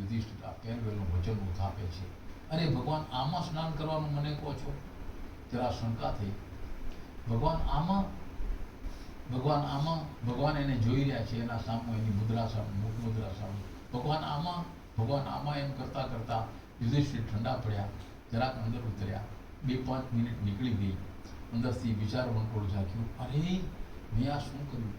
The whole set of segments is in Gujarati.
યુધિષ્ઠિર આ પહેરવેલું વચન ઉથાપે છે. અરે ભગવાન, આમાં સ્નાન કરવાનું મને કહો છો? જરા શંકા થઈ. ભગવાન એને જોઈ રહ્યા છે, એના સામે એની મુદ્રા સામે, મુખ મુદ્રા સામે. ભગવાન આમાં એમ કરતા કરતા યુધિષ્ઠિર ઠંડા પડ્યા, જરાક અંદર ઉતર્યા. 2-5 મિનિટ નીકળી ગઈ. અંદરથી વિચાર વંટોળ જાગ્યું. અરે, મેં આ શું કર્યું?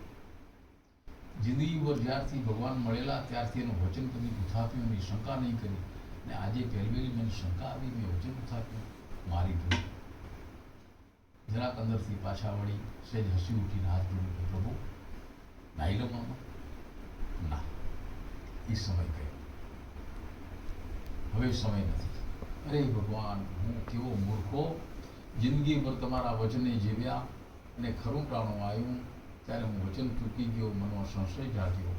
જિંદગીભર જ્યારથી ભગવાન મળેલા ત્યારથી એનું વચન કદી ઉથાપ્યું નહીં, શંકા નહીં કરી. ને આજે પહેરવેલી મને શંકા આવી, મેં વચન ઉથાપ્યું, મારી ભૂલ. જરાક અંદરથી પાછા વળી સહેજ હસી ઉઠીને હાથ જોડ્યો કે પ્રભુ, નાઈ લવામાં ના, એ સમય ગયો, હવે સમય નથી. અરે ભગવાન, હું કેવો મૂર્ખો! જિંદગીભર તમારા વચને જીવ્યા અને ખરું ટાણું આવ્યું ત્યારે હું વચન ચૂકી ગયો, મનમાં સંશય જાગ્યો.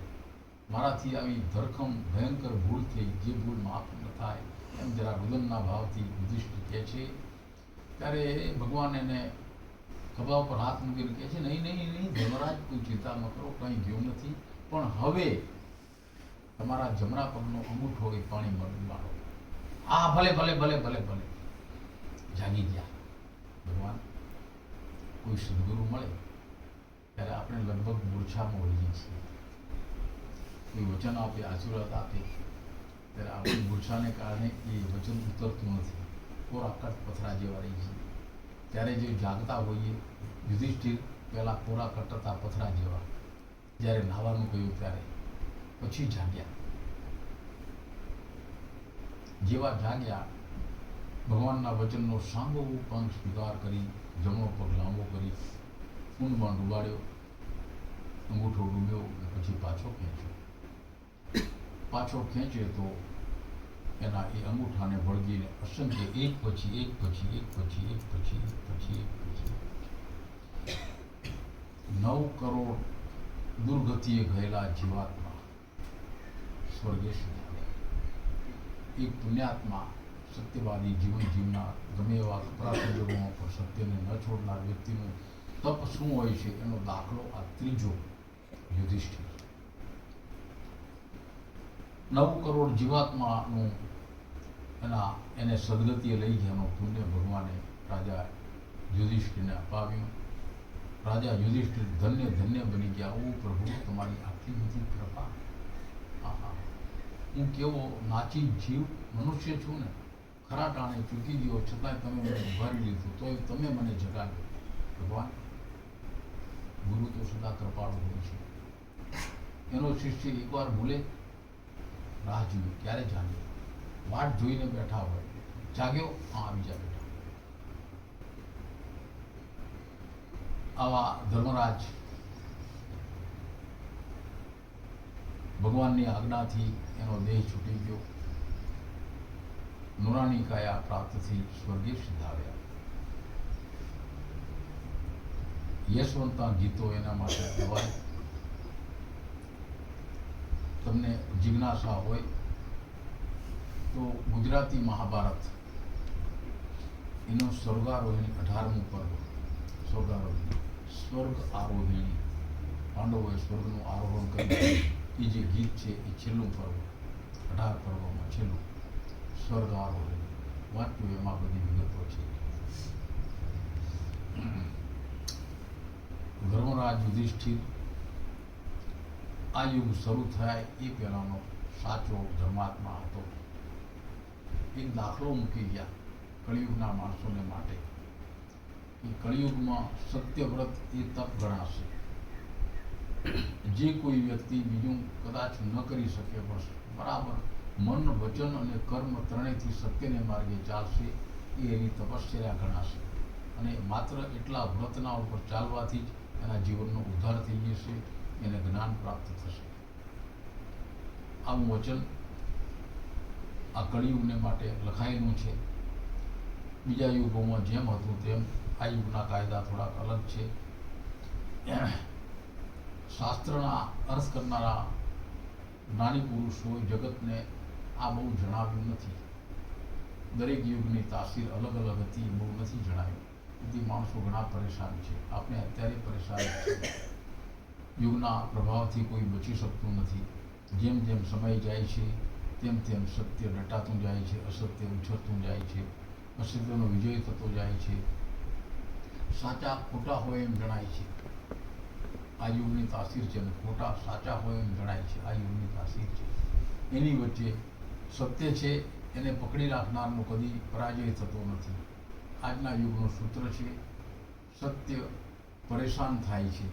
મારાથી આવી ધરખમ ભયંકર ભૂલ થઈ, જે ભૂલ માફ ન થાય એમ જરા રુદનના ભાવથી યુધિષ્ઠિર કહે છે. ત્યારે ભગવાન એને ખભા ઉપર હાથ મૂકીને કહે છે, નહીં નહીં નહીં ધર્મરાજ, કોઈ ચિંતા ન કરો, કંઈ ગયું નથી. પણ હવે તમારા જમણા પગનો અંગૂઠો એ પાણી મારો. હા, ભલે ભલે ભલે ભલે ભલે. જાગી ગયા. ભગવાન, કોઈ સદગુરુ મળે ત્યારે આપણે લગભગ મૂર્છામાં હોઈએ છીએ. કોઈ વચન આપે, આશીર્વાદ આપે ત્યારે આપણી મૂર્છાને કારણે એ વચન ઉતરતું નથી, કોરા કટ પથરા જેવા રહી છે. ત્યારે જે જાગતા હોઈએ, યુધિષ્ઠિર પહેલાં કોરા કટતા પથરા જેવા, જ્યારે નાહવાનું કહ્યું ત્યારે પછી જાગ્યા. જેવા જાગ્યા, ભગવાનના વચનનો સાંગો પંખ સ્વીકાર કરી, જમણો પગ લાંબો કરી ઊંડમાં ડૂબાડ્યો, અંગૂઠો ડૂબ્યો અને પછી પાછો ખેંચે તો એના એ અંગૂઠાને વળગીને અસંખ્ય એક પછી એક 9 કરોડ દુર્ગતિએ ગયેલા જીવાત્મા સ્વર્ગે સુધાર્યા. એક પુણ્યાત્મા, સત્યવાદી જીવન જીવનાર, ગમે એવા કપરા સંજોગોમાં પણ સત્યને ન છોડનાર વ્યક્તિનું તપ શું હોય છે એનો દાખલો આ ત્રીજો યુધિષ્ઠિર. 9 કરોડ જીવાત્માનું એને સદગતિએ લઈ ગયાનો પુણ્ય ભગવાને રાજા યુધિષ્ઠિરને અપાવ્યું. રાજા યુધિષ્ઠિર ધન્ય ધન્ય બની ગયા. ઓ પ્રભુ, તમારી આટલી બધી કૃપા! આહા, હું કેવો નાચી જીવ મનુષ્ય છું ને, ખરા ટાણે ચૂકી ગયો, છતાંય તમે મને ઉભારી લીધું, તોય તમે મને જગાડ્યો. ભગવાન, ગુરુ તો સદા કૃપાળુ હોય છે. એનો શિષ્ય એકવાર ભૂલે, રાહ જોઈ ક્યારે જાગ્યો, વાટ જોઈને બેઠા હોય, જાગ્યો, હા આવી જા બેઠા. આવા ધર્મરાજ ભગવાનની આજ્ઞાથી એનો દેહ છૂટી ગયો, નૂરાની કાયા પ્રાપ્ત થઈ, સ્વર્ગે સિધાવ્યા. યશવંતા ગીતો એના માટે ગવાય. તમને જિજ્ઞાસા હોય તો ગુજરાતી મહાભારત એનો સ્વર્ગારોહિણી 18મું પર્વ, સ્વર્ગ આરોહિણી, પાંડવોએ સ્વર્ગનું આરોહણ કર્યું એ જે ગીત છે એ છેલ્લું પર્વ, 18 પર્વમાં છેલ્લું સ્વર્ગ આરોહિણી. વાંચ્યું, એમાં બધી વિગતો છે. ધર્મરાજ યુધિષ્ઠિર આ યુગ શરૂ થાય એ પહેલાનો સાચો ધર્માત્મા હતો. એક દાખલો મૂકી ગયા કળિયુગના માણસોને માટે. એ કળિયુગમાં સત્યવ્રત એ તપ ગણાશે. જે કોઈ વ્યક્તિ બીજું કદાચ ન કરી શકે પણ બરાબર મન, વચન અને કર્મ ત્રણેયથી સત્યને માર્ગે ચાલશે, એ એની તપશ્ચર્યા ગણાશે. અને માત્ર એટલા વ્રતના ઉપર ચાલવાથી જ એના જીવનનો ઉદ્ધાર થઈ જશે, એને જ્ઞાન પ્રાપ્ત થશે. આવું વચન આ કળિયુગને માટે લખાયેલું છે. બીજા યુગોમાં જેમ હતું તેમ આ યુગના કાયદા થોડાક અલગ છે. શાસ્ત્રના અર્થ કરનારા જ્ઞાની પુરુષોએ જગતને આ બહુ જણાવ્યું નથી. દરેક યુગની તાસીર અલગ અલગ હતી, બહુ નથી જણાવ્યું. તેથી માણસો ઘણા પરેશાન છે. આપણે અત્યારે પરેશાન છીએ. યુગના પ્રભાવથી કોઈ બચી શકતું નથી. જેમ જેમ સમય જાય છે તેમ તેમ સત્ય ડટાતું જાય છે, અસત્ય ઉછળતું જાય છે, અસત્યનો વિજય થતો જાય છે, સાચા ખોટા હોય એમ જણાય છે. આ યુગની તાસીર છે અને ખોટા સાચા હોય એમ જણાય છે. આ યુગની તાસીર છે. એની વચ્ચે સત્ય છે એને પકડી રાખનારનો કદી પરાજય થતો નથી. આજના યુગનું સૂત્ર છે, સત્ય પરેશાન થાય છે,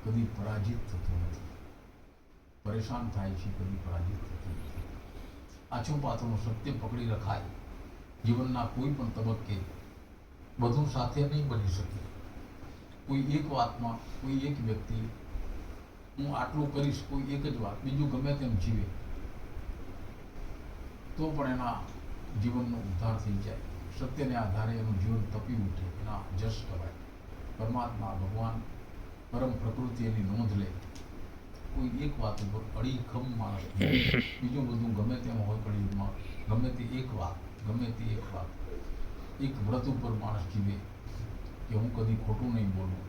કદી પરાજિત થતું નથી. પરેશાન થાય છે, કદી પરાજિત થતું નથી. આછું પાતળું સત્ય પકડી રખાય. જીવનના કોઈ પણ તબક્કે બધું સાથે નહીં બની શકે. કોઈ એક વાતમાં કોઈ એક વ્યક્તિ હું આટલું કરીશ, કોઈ એક જ વાત, બીજું ગમે તેમ જીવે તો પણ એના જીવનનો ઉદ્ધાર થઈ જાય. સત્યને આધારે એનું જીવન તપી ઉઠે, એના જશ કરાય. પરમાત્મા ભગવાન પરમ પ્રકૃતિ એની નોંધ લે. કોઈ એક વાત ઉપર અડીખમ માણસ, બીજું બધું ગમે તેમ હોય કળિયુગમાં, ગમે તે એક વાત, એક વ્રત ઉપર માણસ જીવે કે હું કદી ખોટું નહીં બોલું,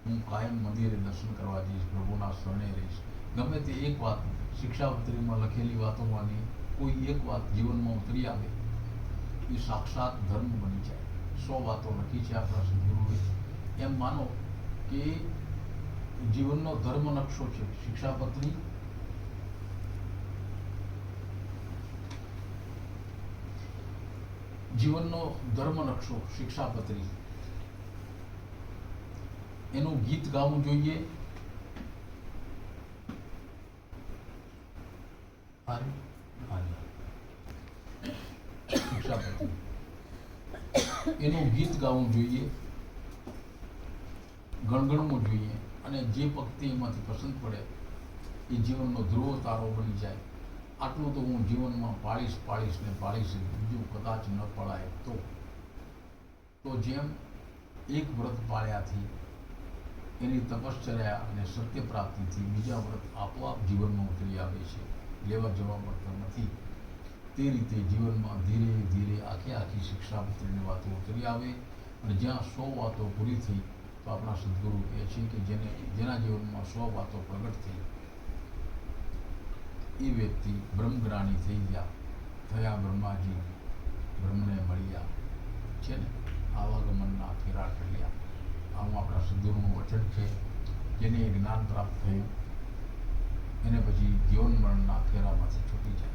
હું કાયમ મંદિરે દર્શન કરવા જઈશ, પ્રભુના શરણે રહીશ. ગમે તે એક વાત શિક્ષાપત્રીમાં લખેલી વાતોમાંની કોઈ એક વાત જીવનમાં ઉતરી આવે, એ સાક્ષાત ધર્મ બની જાય. 100 વાતો લખી છે આપણા સદગુરુએ. એમ માનો કે જીવનનો ધર્મ નકશો છે શિક્ષાપત્રી. જીવનનો ધર્મ નકશો શિક્ષાપત્રી. એનું ગીત ગાવું જોઈએ. શિક્ષાપત્રી એનું ગીત ગાવું જોઈએ, ગણગણવું જોઈએ, અને જે પંક્તિ એમાંથી પસંદ પડે એ જીવનનો ધ્રુવ તારો બની જાય. આટલું તો હું જીવનમાં પાળીશ ને પાળીશ, બીજું કદાચ ન પડાય તો જેમ એક વ્રત પાળ્યાથી, એની તપશ્ચર્યા અને સત્ય પ્રાપ્તિથી બીજા વ્રત આપોઆપ જીવનમાં ઉતરી આવે છે, લેવા જવા પડતા નથી. તે રીતે જીવનમાં ધીરે ધીરે આખી શિક્ષાપત્રીની વાતો ઉતરી આવે. અને જ્યાં 100 વાતો પૂરી થઈ તો આપણા સદગુરુ કહે છે કે જેના જીવનમાં 100 વાતો પ્રગટ થઈ, એ વ્યક્તિ બ્રહ્મજ્ઞાની થઈ ગયા. થયા બ્રહ્માજી બ્રહ્મને મળ્યા છે ને, આવાગમનના ફેરા ટળ્યા. આવું આપણા સદગુરુનું વચન છે. જેને જ્ઞાન પ્રાપ્ત થયું એને પછી જીવન મરણના ફેરામાંથી છૂટી જાય.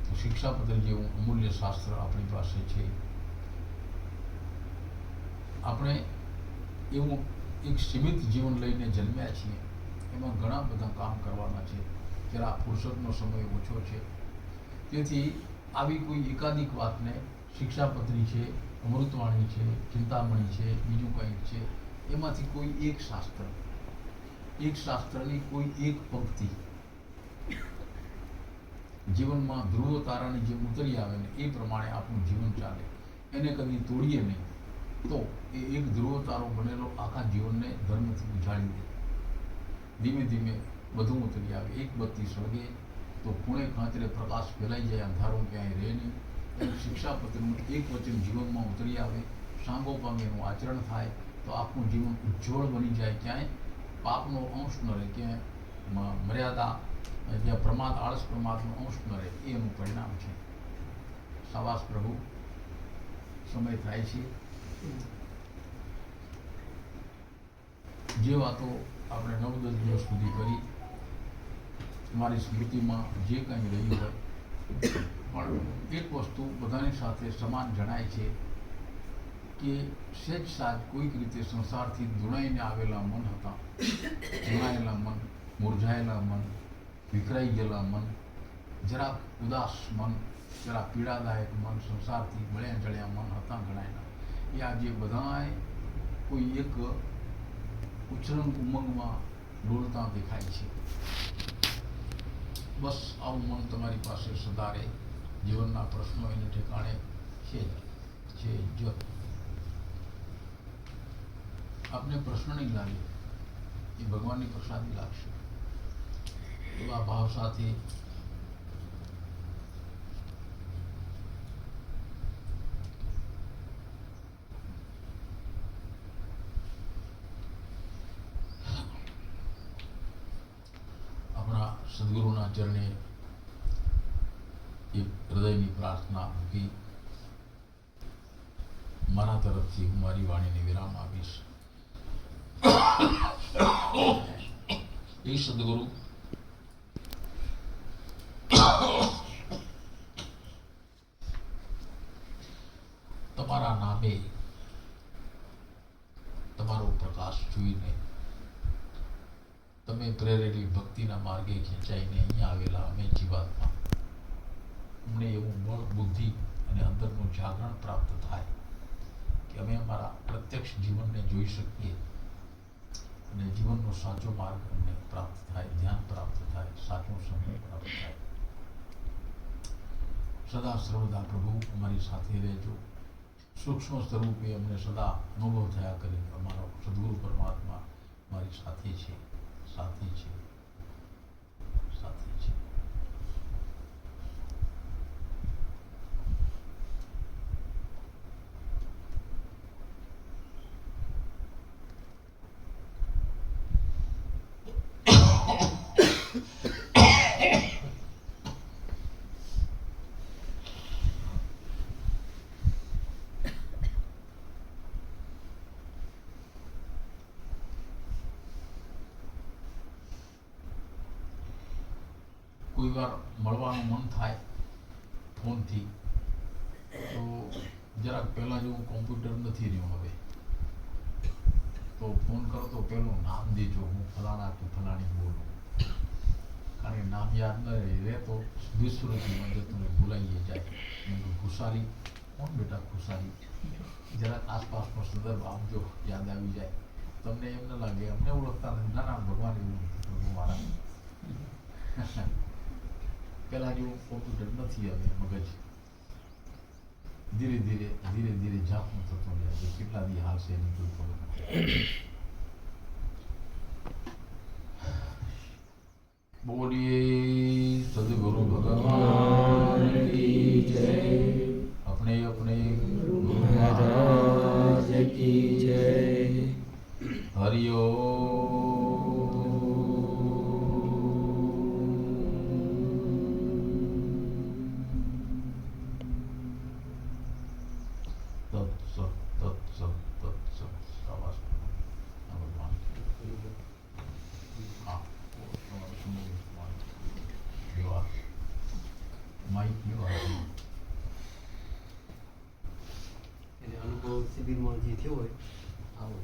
તો શિક્ષાપત્ર જેવું અમૂલ્ય શાસ્ત્ર આપણી પાસે છે. આપણે એવું એક સીમિત જીવન લઈને જન્મ્યા છીએ. એમાં ઘણા બધા કામ કરવાના છે. જરા ફુરસદનો સમય ઓછો છે. તેથી આવી કોઈ એકાધિક વાતને, શિક્ષાપત્રી છે, અમૃતવાણી છે, ચિંતામણી છે, બીજું કંઈક છે, એમાંથી કોઈ એક શાસ્ત્રની કોઈ એક પંક્તિ જીવનમાં ધ્રુવ તારાની જે ઉતરી આવે ને એ પ્રમાણે આપણું જીવન ચાલે. એને કદી તોડીએ નહીં તો એ એક ધ્રુવ તારો બનેલો આખા જીવનને ધર્મથી ઉજાળી દે. ધીમે ધીમે બધું ઉતરી આવે. એક બત્તી સળગે તો ખૂણે ખાંચરે પ્રકાશ ફેલાઈ જાય, અંધારું ક્યાંય રહે નહીં. એમ શિક્ષાપત્રનું એક વચન જીવનમાં ઉતરી આવે, સાંગોપાંગ એનું આચરણ થાય તો આપણું જીવન ઉજ્જવળ બની જાય. ક્યાંય પાપનો અંશ ન રહે, ક્યાંય મર્યાદા, જ્યાં પ્રમાદ, આળસ પ્રમાદનો અંશ ન રહે, એ એનું પરિણામ છે. શાબાશ પ્રભુ, સમય થાય છે. જે વાતો આપણે 9-10 દિવસ સુધી કરી, મારી સ્મૃતિમાં જે કંઈ રહ્યું હોય, પણ એક વસ્તુ બધાની સાથે સમાન જણાય છે કે સહેજ સાજ કોઈક રીતે સંસારથી દુણાઈને આવેલા મન હતા. દુણાયેલા મન, મુરઝાયેલા મન, વિખરાઈ ગયેલા મન, જરાક ઉદાસ મન, જરા પીડાદાયક મન, સંસારથી બળ્યા જળ્યા મન હતા ગણાયેલા. એ આજે બધાય કોઈ એક ઉછરંગ ઉમંગમાં ડોલતા દેખાય છે. બસ આવું મન તમારી પાસે સદા રહે. જીવનના પ્રશ્નો એને ઠેકાણે છે જ. આપને પ્રશ્ન નહીં લાગે એ ભગવાનની પ્રસાદી લાગશે. એવા ભાવ સાથે આપણા સદગુરુના ચરણે એક હૃદયની પ્રાર્થના મૂકી મારા તરફથી હું મારી વાણીને વિરામ આપીશ. એ સદગુરુ તમારા નામે તમારો પ્રકાશ જોઈને તમે પ્રેરેલી ભક્તિના માર્ગે ખેંચાઈને અહીંયા આવેલા અમે જીવાત્મા અમને એવું બળ બુદ્ધિ અને અંદરનું જાગરણ પ્રાપ્ત થાય કે અમે અમારા પ્રત્યક્ષ જીવનને જોઈ શકીએ અને જીવનનો સાચો માર્ગ અમને પ્રાપ્ત થાય, ધ્યાન પ્રાપ્ત થાય, સાચો સમય પ્રાપ્ત થાય. સદા સર્વદા પ્રભુ અમારી સાથે રહેજો. સૂક્ષ્મ સ્વરૂપે અમને સદા અનુભવ થયા કરે અમારો સદગુરુ પરમાત્મા મારી સાથે છે, સાથે છે, સાથે છે. કોઈ વાર મળવાનું મન થાય ફોનથી તો જરાક પહેલાં જેવું કોમ્પ્યુટર નથી રહ્યું હવે. તો ફોન કરો તો પહેલું નામ દેજો, હું ફલાણા કે ફલાણી બોલું. કારણ કે નામ યાદ ન રહે તો વિસ્મૃતિમાં જતું રહે, ભૂલાઈએ જાય. ખુશાલી, કોણ બેટા ખુશાલી? જરાક આસપાસનો સંદર્ભ આપજો, યાદ આવી જાય. તમને એમ ન લાગે અમને ઓળખતા નથી. ના ના, ભગવાન એવું નથી, પ્રભુ મારા. પહેલા જેવું કોમ્પ્યુટર નથી હવે મગજ. ધીરે ધીરે ધીરે ધીરે ઝાપનું થતું જાય છે. કેટલા દી હાલશે એની કોઈ ખબર નથી. બોલીએ સદગુરુ ભગવાન કી જય. अपने अपने गुरु महाराज की जय. हरिओम. અનુભવ શિબિરમાં જે થયો હોય આવો